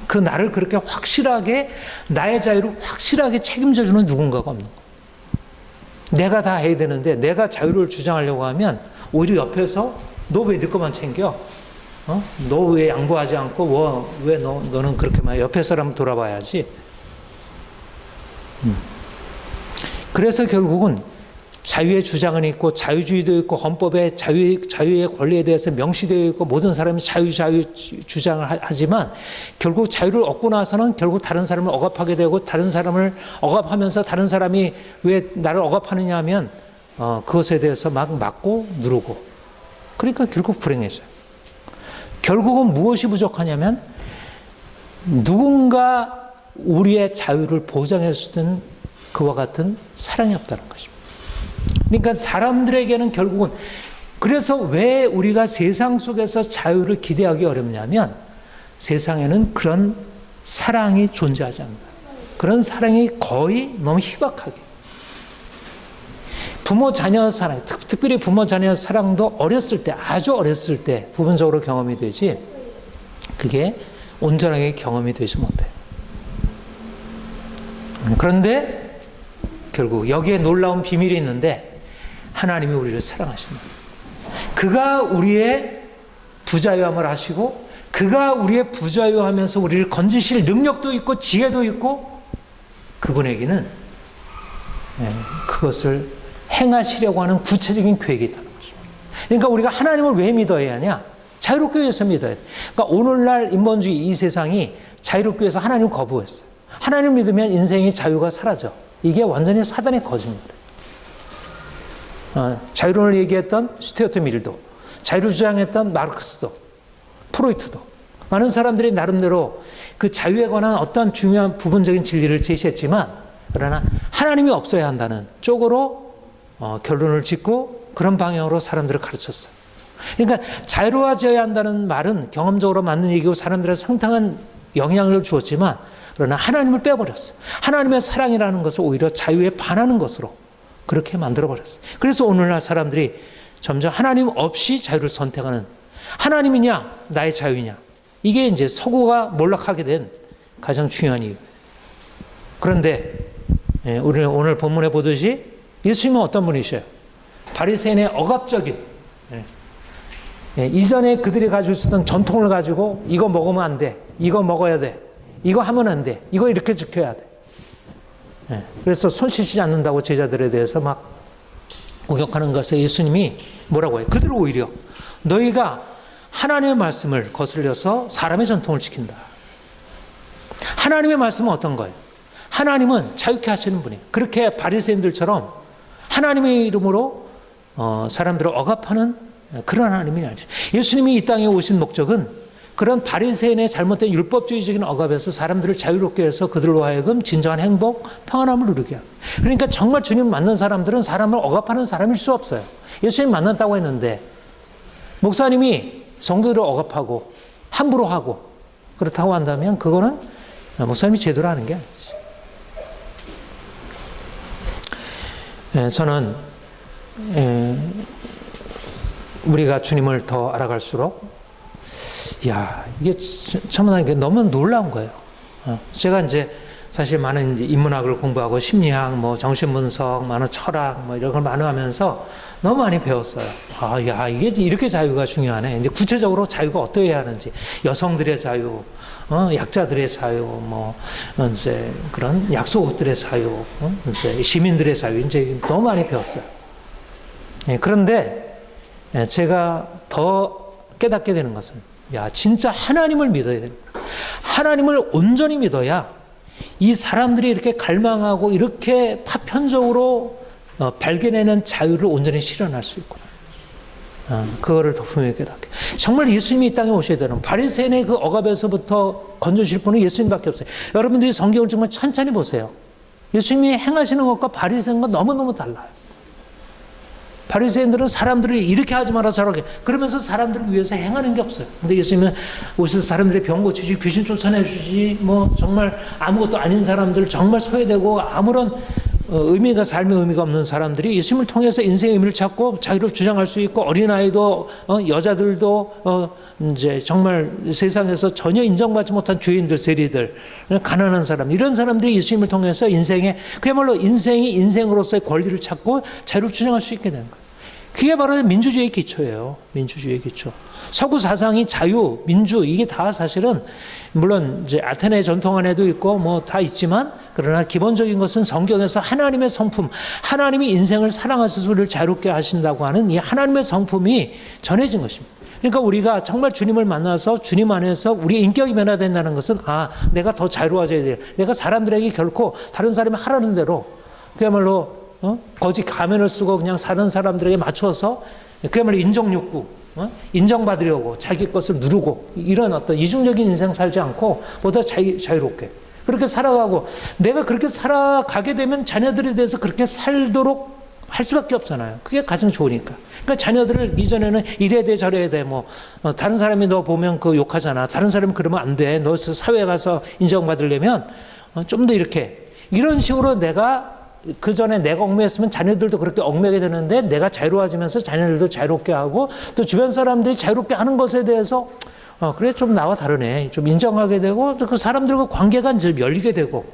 그 나를 그렇게 확실하게, 나의 자유를 확실하게 책임져주는 누군가가 없는 거예요. 내가 다 해야 되는데 내가 자유를 주장하려고 하면 오히려 옆에서 너 왜 네 것만 챙겨? 너 왜 양보하지 않고 왜 너는 그렇게 막 옆에 사람 돌아봐야지. 그래서 결국은 자유의 주장은 있고 자유주의도 있고 헌법에 자유의 권리에 대해서 명시되어 있고 모든 사람이 자유 주장을 하지만 결국 자유를 얻고 나서는 결국 다른 사람을 억압하게 되고 다른 사람을 억압하면서 다른 사람이 왜 나를 억압하느냐 하면 그것에 대해서 막 막고 누르고 그러니까 결국 불행해져요. 결국은 무엇이 부족하냐면 누군가 우리의 자유를 보장할 수 있는 그와 같은 사랑이 없다는 것입니다. 그러니까 사람들에게는 결국은 그래서 왜 우리가 세상 속에서 자유를 기대하기 어렵냐면 세상에는 그런 사랑이 존재하지 않는다. 그런 사랑이 거의 너무 희박하게 부모 자녀 사랑, 특별히 부모 자녀 사랑도 어렸을 때 아주 어렸을 때 부분적으로 경험이 되지 그게 온전하게 경험이 되지 못해요. 그런데 결국 여기에 놀라운 비밀이 있는데 하나님이 우리를 사랑하신다. 그가 우리의 부자유함을 하시고 그가 우리의 부자유하면서 우리를 건지실 능력도 있고 지혜도 있고 그분에게는 그것을 행하시려고 하는 구체적인 계획이 있다는 것입니다. 그러니까 우리가 하나님을 왜 믿어야 하냐? 자유롭기 위해서 믿어야 돼. 그러니까 오늘날 인본주의 이 세상이 자유롭기 위해서 하나님을 거부했어요. 하나님을 믿으면 인생의 자유가 사라져. 이게 완전히 사단의 거짓말이에요. 자유론을 얘기했던 스튜어트 밀도, 자유를 주장했던 마르크스도, 프로이트도 많은 사람들이 나름대로 그 자유에 관한 어떤 중요한 부분적인 진리를 제시했지만 그러나 하나님이 없어야 한다는 쪽으로 결론을 짓고 그런 방향으로 사람들을 가르쳤어요. 그러니까 자유로워져야 한다는 말은 경험적으로 맞는 얘기고 사람들의 상당한 영향을 주었지만 그러나 하나님을 빼버렸어요. 하나님의 사랑이라는 것을 오히려 자유에 반하는 것으로 그렇게 만들어버렸어요. 그래서 오늘날 사람들이 점점 하나님 없이 자유를 선택하는 하나님이냐 나의 자유냐 이게 이제 서구가 몰락하게 된 가장 중요한 이유. 그런데 우리는 오늘 본문에 보듯이 예수님은 어떤 분이셔요? 바리새인의 억압적인, 이전에 그들이 가지고 있었던 전통을 가지고 이거 먹으면 안 돼, 이거 먹어야 돼, 이거 하면 안 돼, 이거 이렇게 지켜야 돼. 그래서 손 씻지 않는다고 제자들에 대해서 막 공격하는 것에 예수님이 뭐라고 해요? 그들을 오히려 너희가 하나님의 말씀을 거슬려서 사람의 전통을 지킨다. 하나님의 말씀은 어떤 거예요? 하나님은 자유케 하시는 분이에요. 그렇게 바리새인들처럼 하나님의 이름으로 사람들을 억압하는 그런 하나님이 아니죠. 예수님이 이 땅에 오신 목적은 그런 바리새인의 잘못된 율법주의적인 억압에서 사람들을 자유롭게 해서 그들로 하여금 진정한 행복, 평안함을 누리게 합니다. 그러니까 정말 주님 만난 사람들은 사람을 억압하는 사람일 수 없어요. 예수님 만났다고 했는데 목사님이 성도들을 억압하고 함부로 하고 그렇다고 한다면 그거는 목사님이 제대로 하는 게 아니지. 저는 우리가 주님을 더 알아갈수록 이게 참나 이게 너무 놀라운 거예요. 제가 이제 사실 많은 인문학을 공부하고 심리학, 뭐 정신분석, 많은 철학, 뭐 이런 걸 많이 하면서 너무 많이 배웠어요. 이게 이렇게 자유가 중요하네. 이제 구체적으로 자유가 어떻게 해야 하는지, 여성들의 자유, 약자들의 자유, 뭐 이제 그런 약소업들의 자유, 이제 시민들의 자유, 이제 너무 많이 배웠어요. 그런데 제가 더 깨닫게 되는 것은 진짜 하나님을 믿어야 됩니다. 하나님을 온전히 믿어야 이 사람들이 이렇게 갈망하고 이렇게 파편적으로 발견해낸 자유를 온전히 실현할 수 있구나. 그거를 더 분명히 깨닫게. 정말 예수님이 이 땅에 오셔야 되는 바리새인의 그 억압에서부터 건져주실 분은 예수님밖에 없어요. 여러분들이 성경을 정말 천천히 보세요. 예수님이 행하시는 것과 바리새인과 너무너무 달라요. 바리새인들은 사람들을 이렇게 하지 마라 저렇게 그러면서 사람들을 위해서 행하는 게 없어요. 근데 예수님은 오셔서 사람들의 병 고치지, 귀신 쫓아내주지, 뭐 정말 아무것도 아닌 사람들, 정말 소외되고 아무런 의미가 삶의 의미가 없는 사람들이 예수님을 통해서 인생의 의미를 찾고 자기를 주장할 수 있고 어린아이도 여자들도 이제 정말 세상에서 전혀 인정받지 못한 죄인들, 세리들, 가난한 사람, 이런 사람들이 예수님을 통해서 인생의 그야말로 인생이 인생으로서의 권리를 찾고 자유를 주장할 수 있게 되는 거예요. 그게 바로 민주주의의 기초예요. 민주주의의 기초. 서구 사상이 자유, 민주, 이게 다 사실은 물론 이제 아테네 전통 안에도 있고 뭐 다 있지만 그러나 기본적인 것은 성경에서 하나님의 성품, 하나님이 인생을 사랑하셔서 우리를 자유롭게 하신다고 하는 이 하나님의 성품이 전해진 것입니다. 그러니까 우리가 정말 주님을 만나서 주님 안에서 우리 인격이 변화된다는 것은 내가 더 자유로워져야 돼. 내가 사람들에게 결코 다른 사람이 하라는 대로 그야말로 거짓 가면을 쓰고 그냥 사는 사람들에게 맞춰서 그야말로 인정욕구, 인정받으려고 자기 것을 누르고 이런 어떤 이중적인 인생 살지 않고 보다 자유롭게 그렇게 살아가고 내가 그렇게 살아가게 되면 자녀들에 대해서 그렇게 살도록 할 수밖에 없잖아요. 그게 가장 좋으니까. 그러니까 자녀들을 이전에는 이래야 돼 저래야 돼 뭐 다른 사람이 너 보면 그 욕하잖아. 다른 사람이 그러면 안 돼. 너 사회에 가서 인정받으려면 좀 더 이렇게 이런 식으로 내가 그 전에 내가 얽매였으면 자녀들도 그렇게 얽매게 되는데 내가 자유로워지면서 자녀들도 자유롭게 하고 또 주변 사람들이 자유롭게 하는 것에 대해서 그래 좀 나와 다르네 좀 인정하게 되고 그 사람들과 관계가 이제 열리게 되고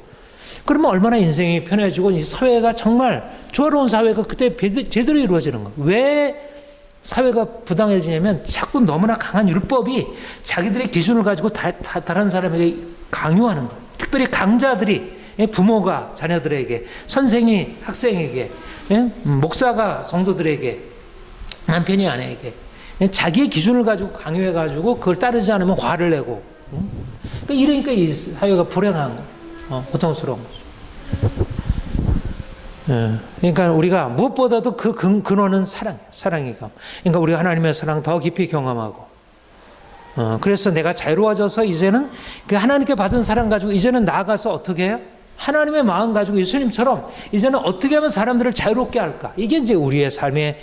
그러면 얼마나 인생이 편해지고 이 사회가 정말 조화로운 사회가 그때 제대로 이루어지는 거예요. 왜 사회가 부당해지냐면 자꾸 너무나 강한 율법이 자기들의 기준을 가지고 다른 사람에게 강요하는 거예요. 특별히 강자들이 부모가 자녀들에게, 선생이 학생에게, 목사가 성도들에게, 남편이 아내에게 자기의 기준을 가지고 강요해가지고 그걸 따르지 않으면 화를 내고 이러니까 이 사회가 불행한 거, 고통스러운 거죠. 그러니까 우리가 무엇보다도 그 근원은 사랑이고 그러니까 우리가 하나님의 사랑 더 깊이 경험하고 그래서 내가 자유로워져서 이제는 그 하나님께 받은 사랑 가지고 이제는 나아가서 어떻게 해요? 하나님의 마음 가지고 예수님처럼 이제는 어떻게 하면 사람들을 자유롭게 할까? 이게 이제 우리의 삶의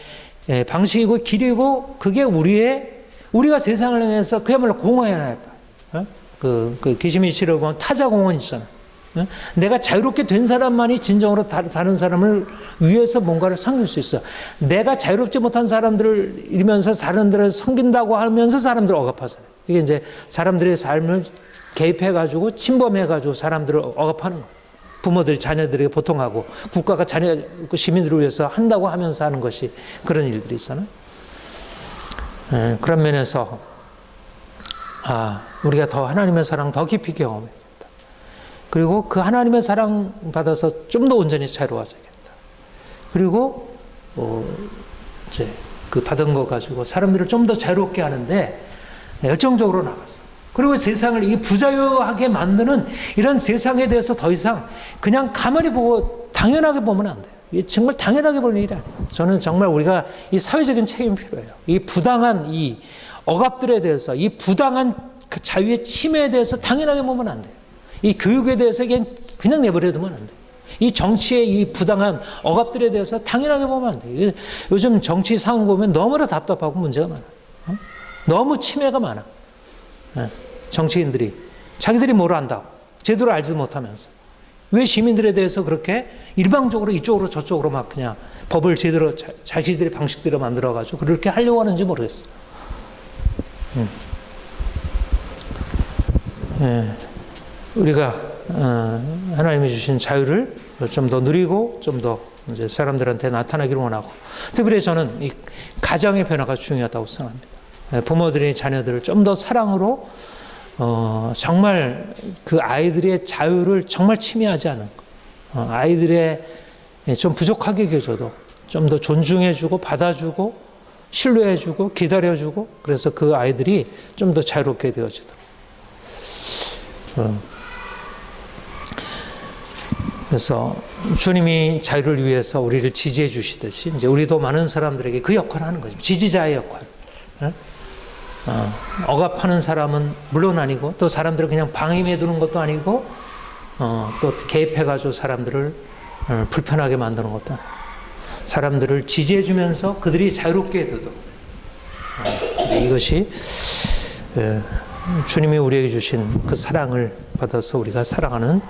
방식이고 길이고 그게 우리가 세상을 향해서 그야말로 공헌해야 할 그 기시미치로 보면 타자공헌 있잖아. 내가 자유롭게 된 사람만이 진정으로 다른 사람을 위해서 뭔가를 섬길 수 있어. 내가 자유롭지 못한 사람들을 이러면서 사람들을 섬긴다고 하면서 사람들을 억압하잖아요. 이게 이제 사람들의 삶을 개입해가지고 침범해가지고 사람들을 억압하는 거예요. 부모들이 자녀들에게 보통하고 국가가 시민들을 위해서 한다고 하면서 하는 것이 그런 일들이 있잖아요. 그런 면에서 우리가 더 하나님의 사랑 더 깊이 경험해야겠다. 그리고 그 하나님의 사랑 받아서 좀 더 온전히 자유로워져야겠다. 그리고 이제 그 받은 거 가지고 사람들을 좀 더 자유롭게 하는데 열정적으로 나갔어. 그리고 세상을 이 부자유하게 만드는 이런 세상에 대해서 더 이상 그냥 가만히 보고 당연하게 보면 안 돼요. 이게 정말 당연하게 볼 일이 아니에요. 저는 정말 우리가 이 사회적인 책임이 필요해요. 이 부당한 이 억압들에 대해서, 이 부당한 그 자유의 침해에 대해서 당연하게 보면 안 돼요. 이 교육에 대해서 그냥 내버려 두면 안 돼요. 이 정치의 이 부당한 억압들에 대해서 당연하게 보면 안 돼요. 요즘 정치 상황 보면 너무나 답답하고 문제가 많아요. 너무 침해가 많아. 정치인들이 자기들이 뭘 안다고 제대로 알지도 못하면서 왜 시민들에 대해서 그렇게 일방적으로 이쪽으로 저쪽으로 막 그냥 법을 제대로 자기들의 방식대로 만들어가지고 그렇게 하려고 하는지 모르겠어. 우리가 하나님이 주신 자유를 좀 더 누리고 좀 더 이제 사람들한테 나타나기를 원하고, 특별히 저는 이 가정의 변화가 중요하다고 생각합니다. 부모들이 자녀들을 좀 더 사랑으로 정말 그 아이들의 자유를 정말 침해하지 않은 거, 아이들의 좀 부족하게 여겨줘도 좀 더 존중해주고 받아주고 신뢰해주고 기다려주고, 그래서 그 아이들이 좀 더 자유롭게 되어지도록. 그래서 주님이 자유를 위해서 우리를 지지해 주시듯이 이제 우리도 많은 사람들에게 그 역할을 하는 거죠. 지지자의 역할. 억압하는 사람은 물론 아니고, 또 사람들을 그냥 방임해 두는 것도 아니고, 또 개입해가지고 사람들을 불편하게 만드는 것도 아니고, 사람들을 지지해 주면서 그들이 자유롭게 되도록. 이것이 주님이 우리에게 주신 그 사랑을 받아서 우리가 살아가는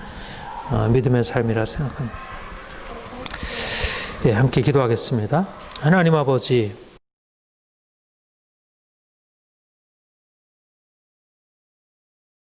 믿음의 삶이라 생각합니다. 함께 기도하겠습니다. 하나님 아버지,